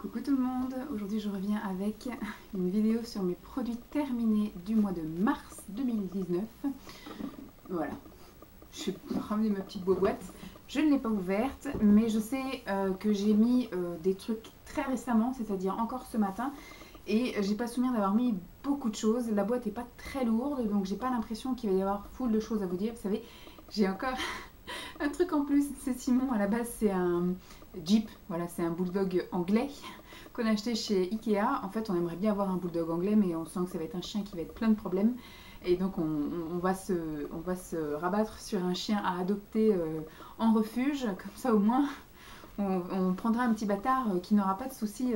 Coucou tout le monde, aujourd'hui je reviens avec une vidéo sur mes produits terminés du mois de mars 2019. Voilà, j'ai ramené ma petite boîte, je ne l'ai pas ouverte, mais je sais que j'ai mis des trucs très récemment, c'est-à-dire encore ce matin, et j'ai pas souvenir d'avoir mis beaucoup de choses. La boîte est pas très lourde, donc j'ai pas l'impression qu'il va y avoir full de choses à vous dire. Vous savez, j'ai encore un truc en plus, c'est Simon, à la base c'est un Jeep, voilà, c'est un bulldog anglais qu'on a acheté chez Ikea. En fait, on aimerait bien avoir un bulldog anglais, mais on sent que ça va être un chien qui va être plein de problèmes. Et donc, on va se rabattre sur un chien à adopter en refuge. Comme ça, au moins, on prendra un petit bâtard qui n'aura pas de soucis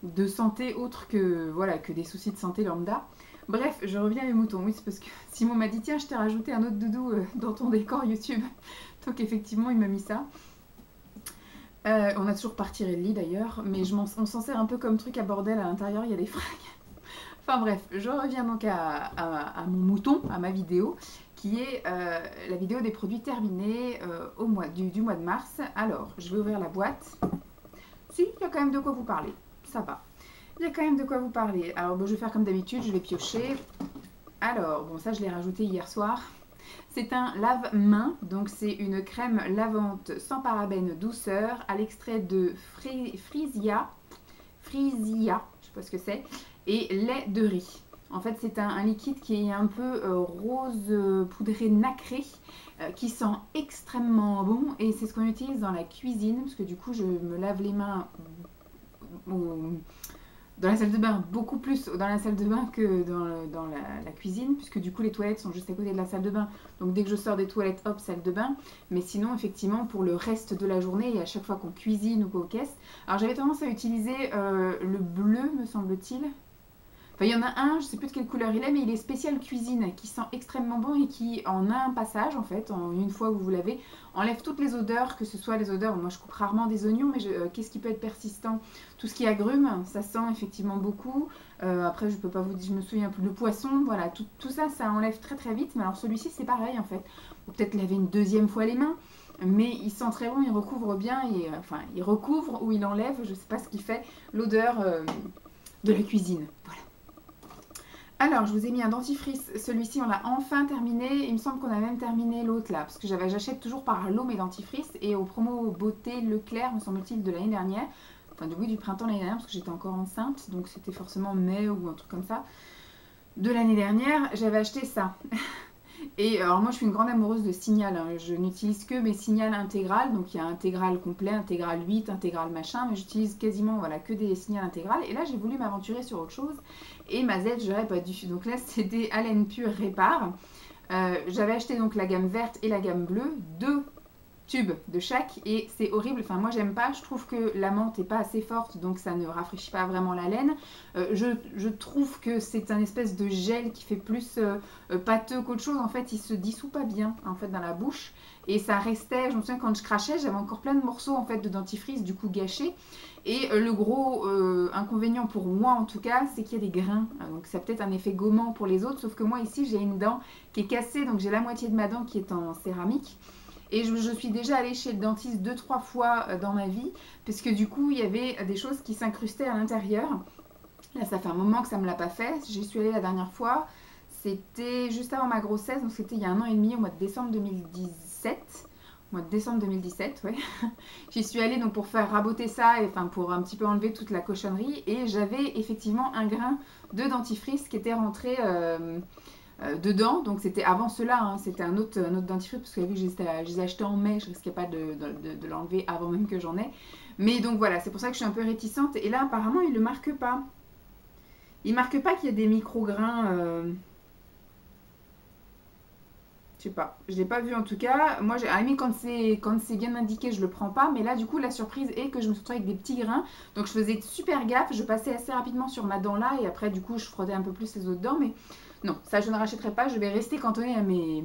de santé autre que, voilà, que des soucis de santé lambda. Bref, je reviens à mes moutons. Oui, c'est parce que Simon m'a dit, tiens, je t'ai rajouté un autre doudou dans ton décor YouTube. Donc, effectivement, il m'a mis ça. On a toujours pas retiré le lit d'ailleurs, mais on s'en sert un peu comme truc à bordel à l'intérieur, il y a des fringues. Enfin bref, je reviens donc à mon mouton, à ma vidéo, qui est la vidéo des produits terminés du mois de mars. Alors, je vais ouvrir la boîte. Si, il y a quand même de quoi vous parler, ça va. Il y a quand même de quoi vous parler. Alors, bon, je vais faire comme d'habitude, je vais piocher. Alors, bon, ça je l'ai rajouté hier soir. C'est un lave-main, donc c'est une crème lavante sans parabènes douceur à l'extrait de frisia, je sais pas ce que c'est, et lait de riz. En fait, c'est un liquide qui est un peu rose poudré nacré, qui sent extrêmement bon, et c'est ce qu'on utilise dans la cuisine, parce que du coup, je me lave les mains dans la salle de bain, beaucoup plus dans la salle de bain que dans la cuisine, puisque du coup les toilettes sont juste à côté de la salle de bain. Donc dès que je sors des toilettes, hop, salle de bain. Mais sinon, effectivement, pour le reste de la journée, et à chaque fois qu'on cuisine ou qu'on caisse. Alors j'avais tendance à utiliser le bleu, me semble-t-il. Enfin, il y en a un, je ne sais plus de quelle couleur il est, mais il est spécial cuisine, qui sent extrêmement bon et qui, en un passage, en fait, en une fois que vous lavez, enlève toutes les odeurs, que ce soit les odeurs, moi je coupe rarement des oignons, mais qu'est-ce qui peut être persistant? Tout ce qui agrume, ça sent effectivement beaucoup. Après, je peux pas vous dire, je me souviens plus, le poisson, voilà, tout ça, ça enlève très très vite. Mais alors celui-ci, c'est pareil, en fait. Ou peut-être laver une deuxième fois les mains, mais il sent très bon, il recouvre bien, enfin, il recouvre ou il enlève, je sais pas ce qui fait, l'odeur de la cuisine, voilà. Alors, je vous ai mis un dentifrice. Celui-ci, on l'a enfin terminé. Il me semble qu'on a même terminé l'autre là. Parce que j'achète toujours par lot mes dentifrices. Et au promo beauté Leclerc, me semble-t-il, de l'année dernière. Enfin, du printemps l'année dernière, parce que j'étais encore enceinte. Donc, c'était forcément mai ou un truc comme ça. De l'année dernière, j'avais acheté ça. Et alors, moi, je suis une grande amoureuse de Signal. Hein. Je n'utilise que mes Signal intégrales. Donc, il y a intégral complet, intégral 8, intégral machin. Mais j'utilise quasiment voilà, que des Signal intégrales. Et là, j'ai voulu m'aventurer sur autre chose. Et ma Z, j'aurais pas dû. Donc là, c'est des Haleine Pure Répare. J'avais acheté donc la gamme verte et la gamme bleue. 2 tubes de chaque. Et c'est horrible. Enfin, moi, j'aime pas. Je trouve que la menthe n'est pas assez forte. Donc, ça ne rafraîchit pas vraiment la laine. Je trouve que c'est un espèce de gel qui fait plus pâteux qu'autre chose. En fait, il se dissout pas bien en fait, dans la bouche. Et ça restait, je me souviens quand je crachais, j'avais encore plein de morceaux en fait de dentifrice du coup gâchés. Et le gros inconvénient pour moi en tout cas, c'est qu'il y a des grains. Donc ça a peut-être un effet gommant pour les autres, sauf que moi ici j'ai une dent qui est cassée, donc j'ai la moitié de ma dent qui est en céramique. Et je suis déjà allée chez le dentiste 2-3 fois dans ma vie, puisque du coup il y avait des choses qui s'incrustaient à l'intérieur. Là ça fait un moment que ça ne me l'a pas fait, j'y suis allée la dernière fois. C'était juste avant ma grossesse, donc c'était il y a 1 an et demi, au mois de décembre 2017. Au mois de décembre 2017, ouais. J'y suis allée donc pour faire raboter ça, et enfin pour un petit peu enlever toute la cochonnerie. Et j'avais effectivement un grain de dentifrice qui était rentré dedans. Donc c'était avant cela, hein, c'était un autre dentifrice, parce que vu que je les ai achetés en mai, je risquais pas de l'enlever avant même que j'en ai. Mais donc voilà, c'est pour ça que je suis un peu réticente. Et là apparemment il ne le marque pas. Il ne marque pas qu'il y a des micro-grains... Je sais pas, je l'ai pas vu en tout cas. Moi, à la limite, quand c'est bien indiqué, je le prends pas. Mais là, du coup, la surprise est que je me suis retrouvée avec des petits grains. Donc, je faisais super gaffe. Je passais assez rapidement sur ma dent là. Et après, du coup, je frottais un peu plus les autres dents. Mais non, ça, je ne rachèterai pas. Je vais rester cantonnée à mes...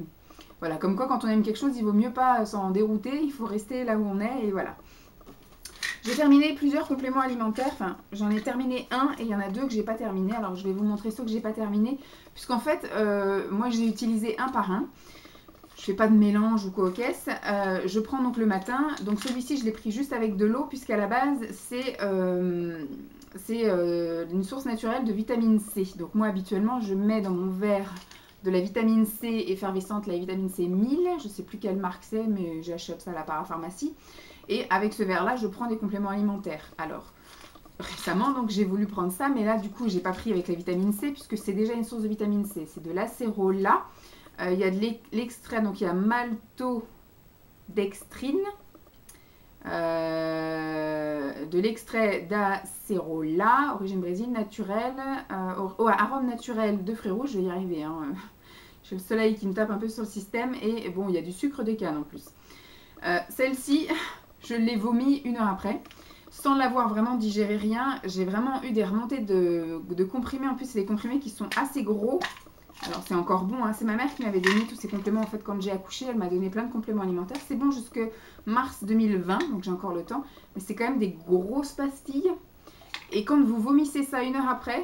Voilà, comme quoi, quand on aime quelque chose, il vaut mieux pas s'en dérouter. Il faut rester là où on est. Et voilà. J'ai terminé plusieurs compléments alimentaires. Enfin, j'en ai terminé un et il y en a 2 que j'ai pas terminé. Alors, je vais vous montrer ceux que j'ai pas terminé. Puisqu'en fait, moi, j'ai utilisé un par un. je fais pas de mélange ou quoi aux caisses. Je prends donc le matin. Donc celui-ci, je l'ai pris juste avec de l'eau, puisqu'à la base, c'est une source naturelle de vitamine C. Donc moi, habituellement, je mets dans mon verre de la vitamine C effervescente, la vitamine C 1000. Je sais plus quelle marque c'est, mais j'achète ça à la parapharmacie. Et avec ce verre-là, je prends des compléments alimentaires. Alors, récemment, donc j'ai voulu prendre ça, mais là, du coup, j'ai pas pris avec la vitamine C, puisque c'est déjà une source de vitamine C. C'est de l'acérola. Il y a de l'extrait, donc il y a maltodextrine, de l'extrait d'acérola, origine Brésil, naturelle, arôme naturel de fruits rouges, je vais y arriver, hein. J'ai le soleil qui me tape un peu sur le système, et bon, il y a du sucre de canne en plus. Celle-ci, je l'ai vomi 1 heure après, sans l'avoir vraiment digéré, rien. J'ai vraiment eu des remontées de comprimés, en plus c'est des comprimés qui sont assez gros. Alors c'est encore bon, hein. C'est ma mère qui m'avait donné tous ces compléments en fait quand j'ai accouché, elle m'a donné plein de compléments alimentaires. C'est bon jusque mars 2020, donc j'ai encore le temps, mais c'est quand même des grosses pastilles. Et quand vous vomissez ça 1 heure après,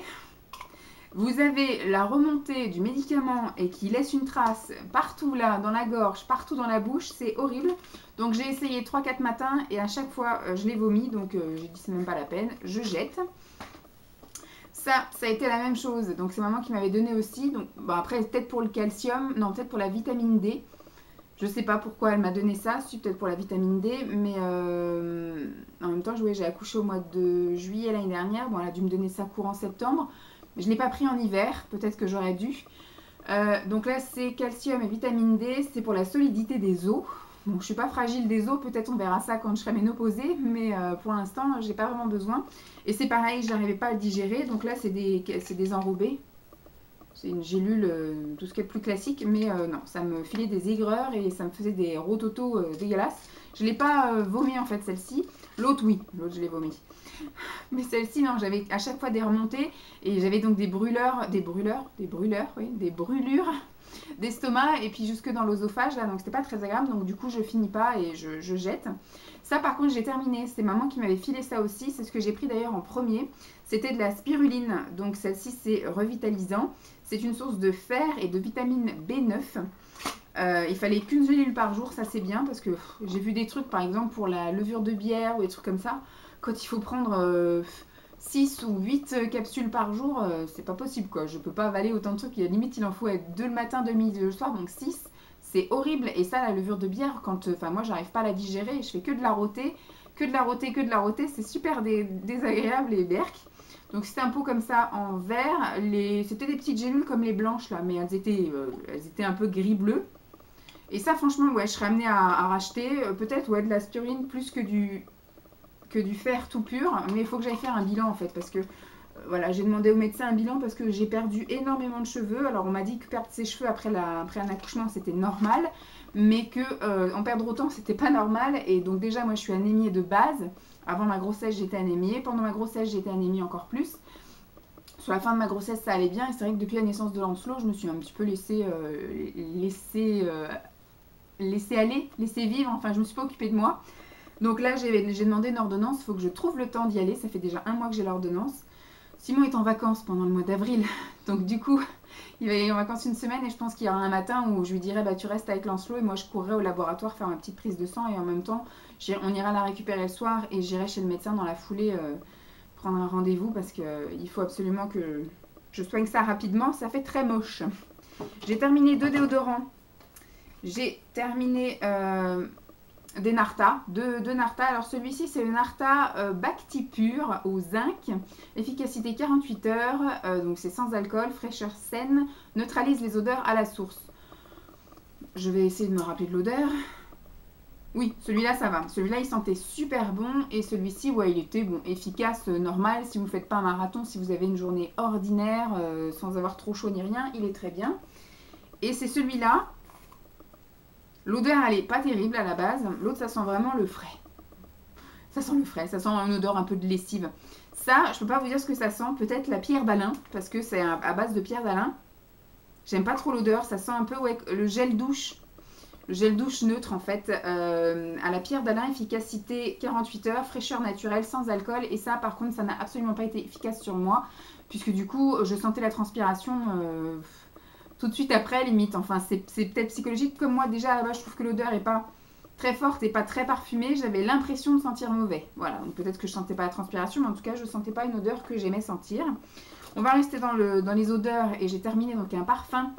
vous avez la remontée du médicament et qui laisse une trace partout là, dans la gorge, partout dans la bouche, c'est horrible. Donc j'ai essayé 3-4 matins et à chaque fois je l'ai vomi, donc j'ai dit c'est même pas la peine, je jette. Ça a été la même chose, donc c'est maman qui m'avait donné aussi, donc bon, après peut-être pour le calcium, non peut-être pour la vitamine D, je sais pas pourquoi elle m'a donné ça, c'est peut-être pour la vitamine D, mais en même temps j'ai accouché au mois de juillet l'année dernière, bon elle a dû me donner ça courant septembre, mais je ne l'ai pas pris en hiver, peut-être que j'aurais dû. Donc là c'est calcium et vitamine D, c'est pour la solidité des os. Bon, je suis pas fragile des os, peut-être on verra ça quand je serai ménopausée, mais pour l'instant, j'ai pas vraiment besoin. Et c'est pareil, j'arrivais pas à le digérer, donc là, c'est des enrobés. C'est une gélule, tout ce qui est plus classique, mais non, ça me filait des aigreurs et ça me faisait des rototos dégueulasses. Je l'ai pas vomi en fait, celle-ci. L'autre, oui, l'autre, je l'ai vomi. Mais celle-ci, non, j'avais à chaque fois des remontées et j'avais donc des brûlures d'estomac et puis jusque dans l'œsophage là, donc c'était pas très agréable, donc du coup je finis pas et je jette. Ça par contre j'ai terminé, c'est maman qui m'avait filé ça aussi, c'est ce que j'ai pris d'ailleurs en premier, c'était de la spiruline, donc celle-ci c'est revitalisant, c'est une source de fer et de vitamine B9. Il fallait qu'une gélule par jour, ça c'est bien parce que j'ai vu des trucs par exemple pour la levure de bière ou des trucs comme ça, quand il faut prendre 6 ou 8 capsules par jour, c'est pas possible quoi. Je peux pas avaler autant de trucs. Il y a limite, il en faut être 2 le matin, 2 le midi, 2 le soir, donc 6. C'est horrible. Et ça, la levure de bière, quand moi, j'arrive pas à la digérer, je fais que de la rôter, que de la rôter, que de la rôter. C'est super désagréable les berques. Donc c'était un pot comme ça en verre. C'était des petites gélules comme les blanches là, mais elles étaient un peu gris-bleu. Et ça, franchement, ouais, je serais amenée à racheter. Peut-être, ouais, de la spiruline plus que du fer tout pur, mais il faut que j'aille faire un bilan en fait, parce que voilà, j'ai demandé au médecin un bilan parce que j'ai perdu énormément de cheveux. Alors on m'a dit que perdre ses cheveux après un accouchement c'était normal, mais que en perdre autant c'était pas normal. Et donc déjà moi je suis anémiée de base, avant ma grossesse j'étais anémiée, pendant ma grossesse j'étais anémiée encore plus. Sur la fin de ma grossesse ça allait bien, et c'est vrai que depuis la naissance de Lancelot je me suis un petit peu laissée aller, laisser vivre, enfin je me suis pas occupée de moi. Donc là, j'ai demandé une ordonnance, il faut que je trouve le temps d'y aller. Ça fait déjà 1 mois que j'ai l'ordonnance. Simon est en vacances pendant le mois d'avril. Donc du coup, il va y aller en vacances 1 semaine et je pense qu'il y aura un matin où je lui dirai bah, tu restes avec Lancelot et moi je courrai au laboratoire faire ma petite prise de sang et en même temps, on ira la récupérer le soir et j'irai chez le médecin dans la foulée prendre un rendez-vous parce qu'il faut absolument que je soigne ça rapidement. Ça fait très moche. J'ai terminé 2 déodorants. J'ai terminé... des Narta, deux Narta. Alors celui-ci c'est le Narta Bacti Pur au zinc, efficacité 48 heures, donc c'est sans alcool, fraîcheur saine, neutralise les odeurs à la source. Je vais essayer de me rappeler de l'odeur. Oui, celui-là ça va, celui-là il sentait super bon et celui-ci ouais il était bon, efficace, normal, si vous ne faites pas un marathon, si vous avez une journée ordinaire, sans avoir trop chaud ni rien, il est très bien. Et c'est celui-là. L'odeur, elle est pas terrible à la base. L'autre, ça sent vraiment le frais. Ça sent le frais, ça sent une odeur un peu de lessive. Ça, je peux pas vous dire ce que ça sent. Peut-être la pierre d'Alain, parce que c'est à base de pierre d'Alain. J'aime pas trop l'odeur. Ça sent un peu ouais, le gel douche. Le gel douche neutre, en fait. À la pierre d'Alain, efficacité 48 heures, fraîcheur naturelle, sans alcool. Et ça, par contre, ça n'a absolument pas été efficace sur moi. Puisque du coup, je sentais la transpiration... tout de suite après, limite. Enfin, c'est peut-être psychologique. Comme moi, déjà, là-bas, je trouve que l'odeur est pas très forte et pas très parfumée. J'avais l'impression de sentir mauvais. Voilà, donc peut-être que je sentais pas la transpiration, mais en tout cas, je sentais pas une odeur que j'aimais sentir. On va rester dans les odeurs et j'ai terminé donc un parfum.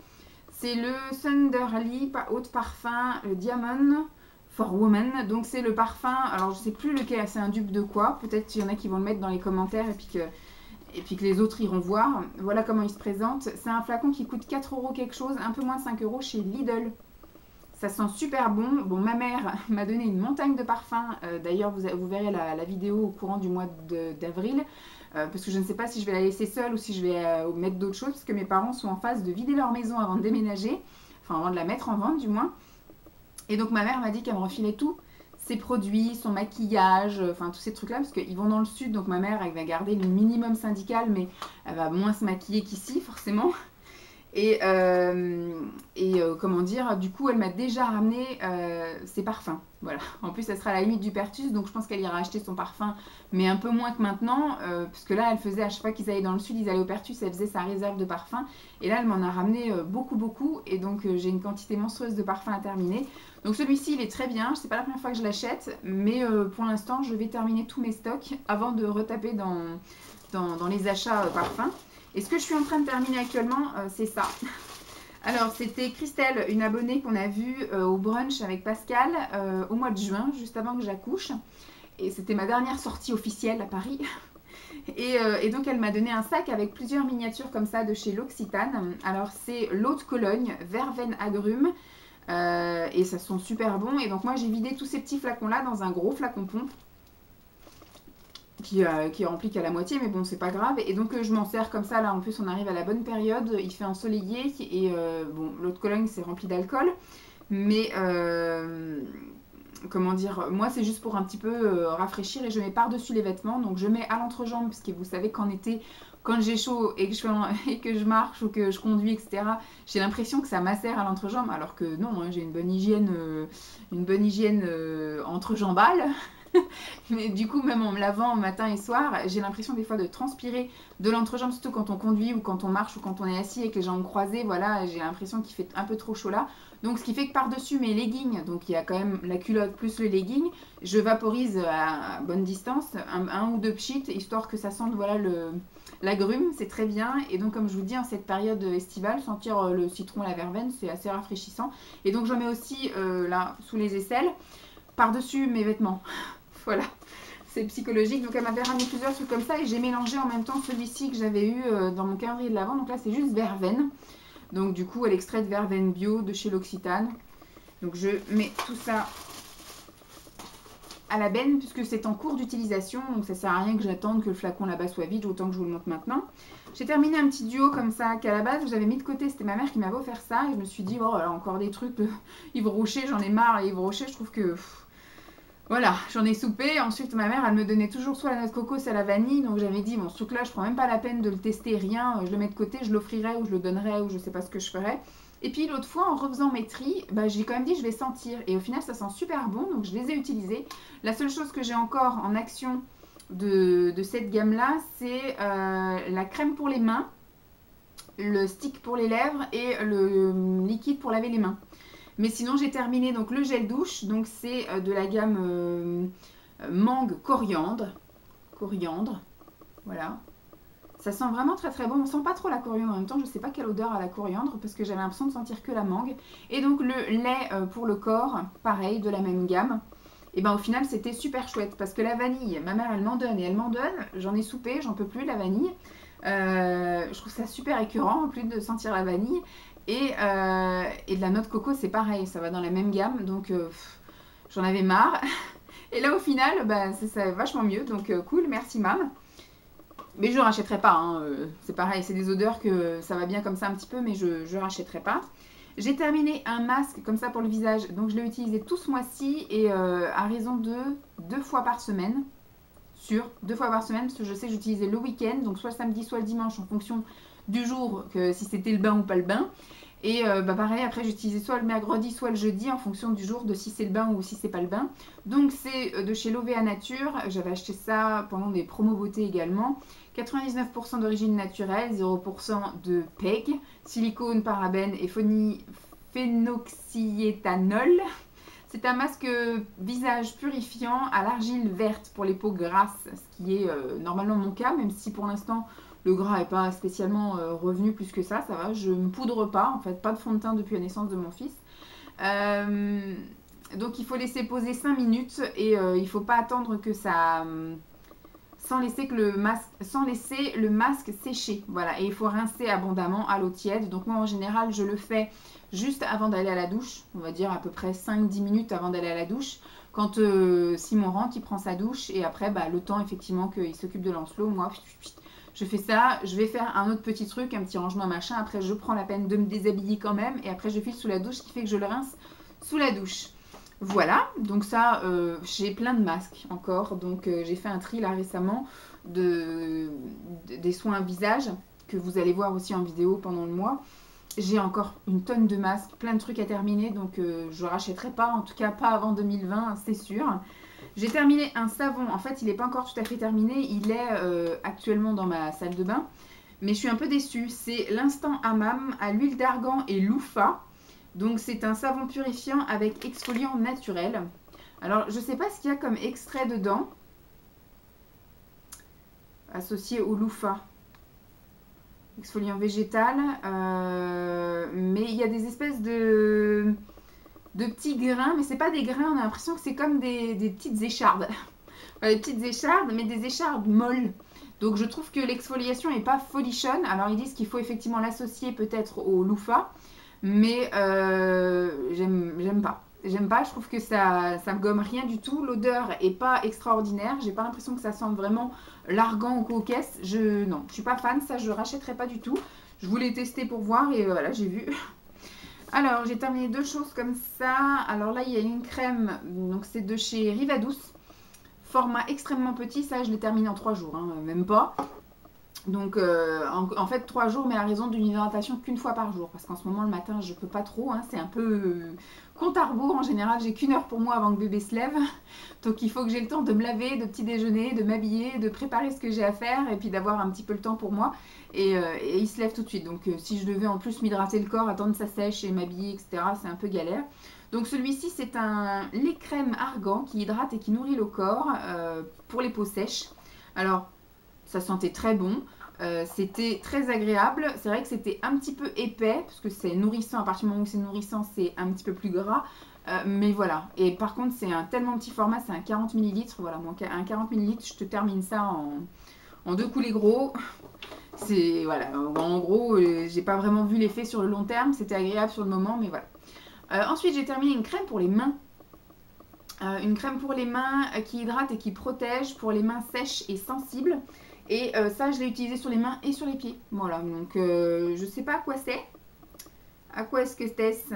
C'est le Sunderly Haute Parfum Diamond for Woman. Donc c'est le parfum, alors je sais plus lequel, c'est un dupe de quoi. Peut-être qu'il y en a qui vont le mettre dans les commentaires et puis que les autres iront voir. Voilà comment il se présente. C'est un flacon qui coûte 4 € quelque chose, un peu moins de 5 € chez Lidl. Ça sent super bon. Bon, ma mère m'a donné une montagne de parfums. D'ailleurs, vous verrez la vidéo au courant du mois d'avril. Parce que je ne sais pas si je vais la laisser seule ou si je vais mettre d'autres choses. Parce que mes parents sont en phase de vider leur maison avant de déménager. Enfin, avant de la mettre en vente du moins. Et donc ma mère m'a dit qu'elle me refilait tout. Ses produits, son maquillage, enfin tous ces trucs-là. Parce qu'ils vont dans le sud. Donc ma mère, elle va garder le minimum syndical. Mais elle va moins se maquiller qu'ici, forcément. Et comment dire, du coup elle m'a déjà ramené ses parfums, voilà. En plus elle sera à la limite du Pertus, donc je pense qu'elle ira acheter son parfum, mais un peu moins que maintenant, parce que là elle faisait, à chaque fois qu'ils allaient dans le sud, ils allaient au Pertus, elle faisait sa réserve de parfums, et là elle m'en a ramené beaucoup, et donc j'ai une quantité monstrueuse de parfums à terminer. Donc celui-ci il est très bien, c'est pas la première fois que je l'achète, mais pour l'instant je vais terminer tous mes stocks avant de retaper dans les achats parfums. Et ce que je suis en train de terminer actuellement, c'est ça. Alors, c'était Christelle, une abonnée qu'on a vue au brunch avec Pascal au mois de juin, juste avant que j'accouche. Et c'était ma dernière sortie officielle à Paris. Et donc, elle m'a donné un sac avec plusieurs miniatures comme ça de chez L'Occitane. Alors, c'est l'eau de Cologne, verveine agrumes. Et ça sent super bon. Et donc, moi, j'ai vidé tous ces petits flacons-là dans un gros flacon pompe. Qui est rempli qu'à la moitié, mais bon, c'est pas grave. Et donc, je m'en sers comme ça. Là, en plus, on arrive à la bonne période. Il fait ensoleillé. Et bon, l'eau de Cologne, c'est rempli d'alcool. Mais, comment dire, moi, c'est juste pour un petit peu rafraîchir. Et je mets par-dessus les vêtements. Donc, je mets à l'entrejambe. Parce que vous savez qu'en été, quand j'ai chaud et que je marche ou que je conduis, etc., j'ai l'impression que ça macère à l'entrejambe. Alors que non, hein, j'ai une bonne hygiène entrejambale. Mais du coup, même en me lavant matin et soir, j'ai l'impression des fois de transpirer de l'entrejambe, surtout quand on conduit ou quand on marche ou quand on est assis avec les jambes croisées. Voilà, j'ai l'impression qu'il fait un peu trop chaud là. Donc, ce qui fait que par-dessus mes leggings, donc il y a quand même la culotte plus le legging, je vaporise à bonne distance un ou deux pchits, histoire que ça sente voilà, l'agrume, c'est très bien. Et donc, comme je vous dis, en cette période estivale, sentir le citron, la verveine, c'est assez rafraîchissant. Et donc, j'en mets aussi là, sous les aisselles, par-dessus mes vêtements. Voilà, c'est psychologique. Donc elle m'avait ramené plusieurs trucs comme ça et j'ai mélangé en même temps celui-ci que j'avais eu dans mon calendrier de l'Avent. Donc là c'est juste verveine. Donc du coup l'extrait de verveine bio de chez L'Occitane. Donc je mets tout ça à la benne puisque c'est en cours d'utilisation. Donc ça sert à rien que j'attende que le flacon là-bas soit vide, autant que je vous le montre maintenant. J'ai terminé un petit duo comme ça qu'à la base j'avais mis de côté. C'était ma mère qui m'avait offert ça et je me suis dit, oh voilà, encore des trucs de Yves Rocher, j'en ai marre. Yves Rocher, je trouve que... Voilà, j'en ai soupé. Ensuite, ma mère, elle me donnait toujours soit la noix de coco, soit la vanille. Donc, j'avais dit, bon, ce truc-là, je prends même pas la peine de le tester, rien. Je le mets de côté, je l'offrirai ou je le donnerai ou je sais pas ce que je ferai. Et puis, l'autre fois, en refaisant mes tris, bah, j'ai quand même dit, je vais sentir. Et au final, ça sent super bon. Donc, je les ai utilisés. La seule chose que j'ai encore en action de cette gamme-là, c'est la crème pour les mains, le stick pour les lèvres et le liquide pour laver les mains. Mais sinon, j'ai terminé donc le gel douche. Donc, c'est de la gamme mangue coriandre. Coriandre. Voilà. Ça sent vraiment très très bon. On sent pas trop la coriandre en même temps. Je sais pas quelle odeur a la coriandre parce que j'avais l'impression de sentir que la mangue. Et donc, le lait pour le corps, pareil, de la même gamme. Et ben au final, c'était super chouette parce que la vanille, ma mère, elle m'en donne et elle m'en donne. J'en ai soupé, j'en peux plus, la vanille. Je trouve ça super écœurant en plus de sentir la vanille. Et de la noix de coco, c'est pareil, ça va dans la même gamme, donc j'en avais marre. Et là, au final, bah, ça vachement mieux, donc cool, merci mam. Mais je ne rachèterai pas, hein, c'est pareil, c'est des odeurs que ça va bien comme ça un petit peu, mais je ne rachèterai pas. J'ai terminé un masque comme ça pour le visage, donc je l'ai utilisé tout ce mois-ci et à raison de 2 fois par semaine. 2 fois par semaine, parce que je sais que j'utilisais le week-end, donc soit le samedi, soit le dimanche, en fonction du jour, que si c'était le bain ou pas le bain. Et pareil, après j'utilisais soit le mercredi, soit le jeudi en fonction du jour de si c'est le bain ou si c'est pas le bain. Donc c'est de chez Lovea Nature. J'avais acheté ça pendant des promos beauté également. 99% d'origine naturelle, 0% de PEG, silicone, parabènes et phénoxyéthanol. C'est un masque visage purifiant à l'argile verte pour les peaux grasses, ce qui est normalement mon cas, même si pour l'instant le gras n'est pas spécialement revenu plus que ça va. Je ne me poudre pas, en fait, pas de fond de teint depuis la naissance de mon fils. Donc il faut laisser poser 5 minutes et il ne faut pas attendre que ça... sans laisser le masque sécher. Voilà, et il faut rincer abondamment à l'eau tiède. Donc moi en général je le fais juste avant d'aller à la douche, on va dire à peu près 5-10 minutes avant d'aller à la douche. Quand Simon rentre, il prend sa douche et après le temps effectivement qu'il s'occupe de Lancelot, moi je fais ça, je vais faire un autre petit truc, un petit rangement machin, après je prends la peine de me déshabiller quand même et après je file sous la douche, ce qui fait que je le rince sous la douche. Voilà, donc ça, j'ai plein de masques encore, donc j'ai fait un tri là récemment des soins visage que vous allez voir aussi en vidéo pendant le mois. J'ai encore une tonne de masques, plein de trucs à terminer, donc je ne rachèterai pas, en tout cas pas avant 2020, c'est sûr. J'ai terminé un savon, en fait il n'est pas encore tout à fait terminé, il est actuellement dans ma salle de bain, mais je suis un peu déçue. C'est l'Instant Hammam à l'huile d'argan et loofah. Donc c'est un savon purifiant avec exfoliant naturel. Alors je ne sais pas ce qu'il y a comme extrait dedans, associé au loofah. Exfoliant végétal, mais il y a des espèces de petits grains, mais c'est pas des grains, on a l'impression que c'est comme des petites échardes. Des petites échardes, mais des échardes molles. Donc je trouve que l'exfoliation n'est pas folichonne. Alors ils disent qu'il faut effectivement l'associer peut-être au loofah, mais j'aime pas. J'aime pas, je trouve que ça gomme rien du tout. L'odeur est pas extraordinaire. J'ai pas l'impression que ça sente vraiment l'argan ou coquesse. Non, je suis pas fan, ça je rachèterai pas du tout. Je voulais tester pour voir et voilà, j'ai vu. Alors, j'ai terminé 2 choses comme ça. Alors là, il y a une crème, donc c'est de chez Rivadouce. Format extrêmement petit, ça je l'ai terminé en 3 jours, hein, même pas. Donc en fait 3 jours, mais à raison d'une hydratation qu'une fois par jour, parce qu'en ce moment le matin je peux pas trop, hein, c'est un peu compte à rebours. En général j'ai qu'1 heure pour moi avant que bébé se lève, donc il faut que j'ai le temps de me laver, de petit déjeuner, de m'habiller, de préparer ce que j'ai à faire et puis d'avoir un petit peu le temps pour moi et il se lève tout de suite. Donc si je devais en plus m'hydrater le corps, attendre que ça sèche et m'habiller, etc., c'est un peu galère. Donc celui-ci c'est un lait crème argan qui hydrate et qui nourrit le corps pour les peaux sèches. Alors ça sentait très bon, c'était très agréable. C'est vrai que c'était un petit peu épais, parce que c'est nourrissant. À partir du moment où c'est nourrissant, c'est un petit peu plus gras. Mais voilà. Et par contre, c'est un tellement petit format, c'est un 40 ml. Voilà, un 40 ml, je te termine ça en 2 coulées gros. C'est, voilà, en gros, j'ai pas vraiment vu l'effet sur le long terme. C'était agréable sur le moment, mais voilà. Ensuite, j'ai terminé une crème pour les mains. Une crème pour les mains qui hydrate et qui protège pour les mains sèches et sensibles. Et ça, je l'ai utilisé sur les mains et sur les pieds. Voilà, donc je sais pas à quoi c'est. À quoi est-ce que c'est-ce?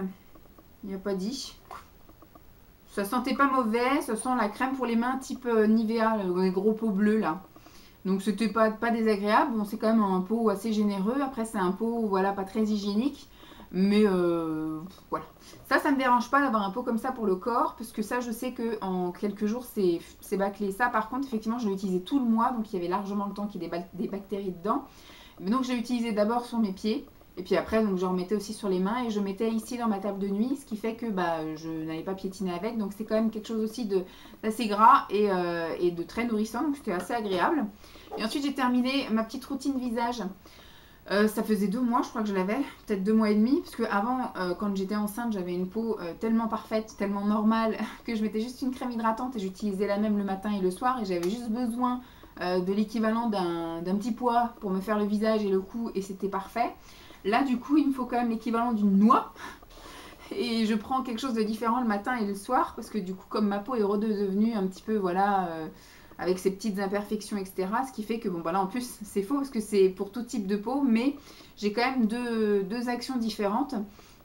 Il n'y a pas dit. Ça sentait pas mauvais. Ça sent la crème pour les mains type Nivea, les gros pots bleus là. Donc c'était pas désagréable. Bon, c'est quand même un pot assez généreux. Après, c'est un pot, voilà, pas très hygiénique. Mais voilà. Ça me dérange pas d'avoir un pot comme ça pour le corps, parce que ça, je sais qu'en quelques jours, c'est bâclé. Ça, par contre, effectivement, je l'ai utilisé tout le mois, donc il y avait largement le temps qu'il y ait des bactéries dedans. Mais donc, j'ai utilisé d'abord sur mes pieds, et puis après, donc, je remettais aussi sur les mains, et je mettais ici dans ma table de nuit, ce qui fait que je n'avais pas piétiné avec. Donc, c'est quand même quelque chose aussi d'assez gras et de très nourrissant, donc c'était assez agréable. Et ensuite, j'ai terminé ma petite routine visage. Ça faisait 2 mois, je crois que je l'avais, peut-être 2 mois et demi, parce que avant, quand j'étais enceinte, j'avais une peau tellement parfaite, tellement normale, que je mettais juste une crème hydratante et j'utilisais la même le matin et le soir, et j'avais juste besoin de l'équivalent d'un petit pois pour me faire le visage et le cou, et c'était parfait. Là, du coup, il me faut quand même l'équivalent d'une noix, et je prends quelque chose de différent le matin et le soir, parce que du coup, comme ma peau est redevenue un petit peu, voilà... avec ses petites imperfections, etc. Ce qui fait que, bon, bah là, en plus, c'est faux parce que c'est pour tout type de peau, mais j'ai quand même deux actions différentes.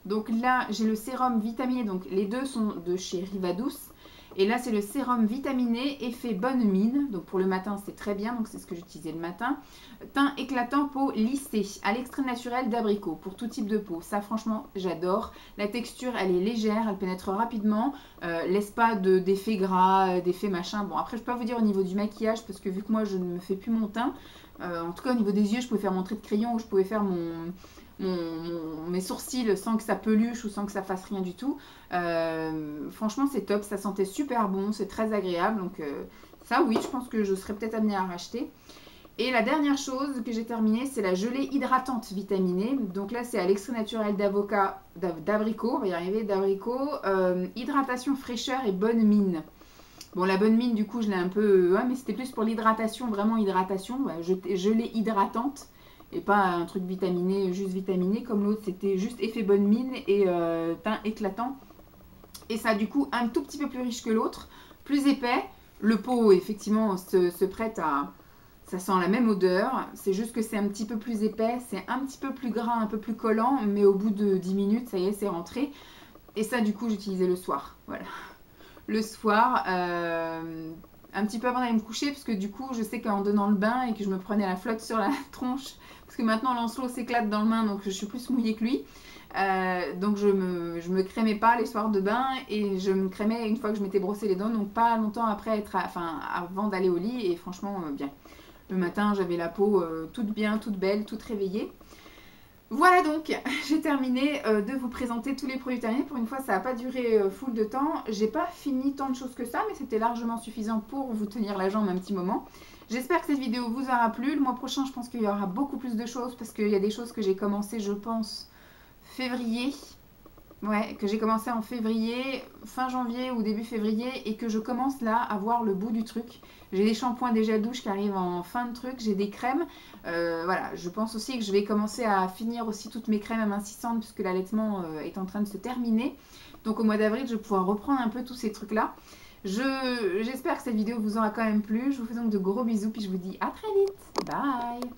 Donc là, j'ai le sérum vitaminé, donc les deux sont de chez Rivadouce. Et là, c'est le sérum vitaminé, effet bonne mine. Donc pour le matin, c'est très bien. Donc c'est ce que j'utilisais le matin. Teint éclatant, peau lissée, à l'extrait naturel d'abricot, pour tout type de peau. Ça, franchement, j'adore. La texture, elle est légère, elle pénètre rapidement. Laisse pas d'effet gras, d'effet machin. Bon, après, je peux pas vous dire au niveau du maquillage, parce que vu que moi, je ne me fais plus mon teint, en tout cas, au niveau des yeux, je pouvais faire mon trait de crayon ou je pouvais faire mes sourcils sans que ça peluche ou sans que ça fasse rien du tout. Franchement, c'est top. Ça sentait super bon. C'est très agréable. Donc, ça, oui, je pense que je serais peut-être amenée à racheter. Et la dernière chose que j'ai terminée, c'est la gelée hydratante vitaminée. Donc là, c'est à l'extrait naturel d'avocat, d'abricot, on va y arriver, d'abricot. Hydratation, fraîcheur et bonne mine. Bon, la bonne mine, du coup, je l'ai un peu... Ouais, mais c'était plus pour l'hydratation, vraiment hydratation. Gelée hydratante et pas un truc vitaminé, juste vitaminé. Comme l'autre, c'était juste effet bonne mine et teint éclatant. Et ça, du coup, un tout petit peu plus riche que l'autre, plus épais. Le pot, effectivement, se prête à... Ça sent la même odeur, c'est juste que c'est un petit peu plus épais, c'est un petit peu plus gras, un peu plus collant, mais au bout de 10 minutes, ça y est, c'est rentré. Et ça, du coup, j'utilisais le soir, voilà. Le soir, un petit peu avant d'aller me coucher, parce que du coup, je sais qu'en donnant le bain et que je me prenais la flotte sur la tronche, parce que maintenant, Lancelot s'éclate dans le bain, donc je suis plus mouillée que lui. Donc je me crémais pas les soirs de bain et je me crémais une fois que je m'étais brossé les dents, donc pas longtemps après avant d'aller au lit, et franchement, bien. Le matin, j'avais la peau toute bien, toute belle, toute réveillée. Voilà donc, j'ai terminé de vous présenter tous les produits terminés. Pour une fois, ça n'a pas duré full de temps. J'ai pas fini tant de choses que ça, mais c'était largement suffisant pour vous tenir la jambe un petit moment. J'espère que cette vidéo vous aura plu. Le mois prochain, je pense qu'il y aura beaucoup plus de choses parce qu'il y a des choses que j'ai commencé, je pense, février. Ouais, que j'ai commencé en février, fin janvier ou début février, et que je commence là à voir le bout du truc. J'ai des shampoings, des gels douche qui arrivent en fin de truc, j'ai des crèmes. Voilà, je pense aussi que je vais commencer à finir aussi toutes mes crèmes amincissantes puisque l'allaitement est en train de se terminer. Donc au mois d'avril, je vais pouvoir reprendre un peu tous ces trucs-là. J'espère que cette vidéo vous aura quand même plu. Je vous fais donc de gros bisous, puis je vous dis à très vite. Bye!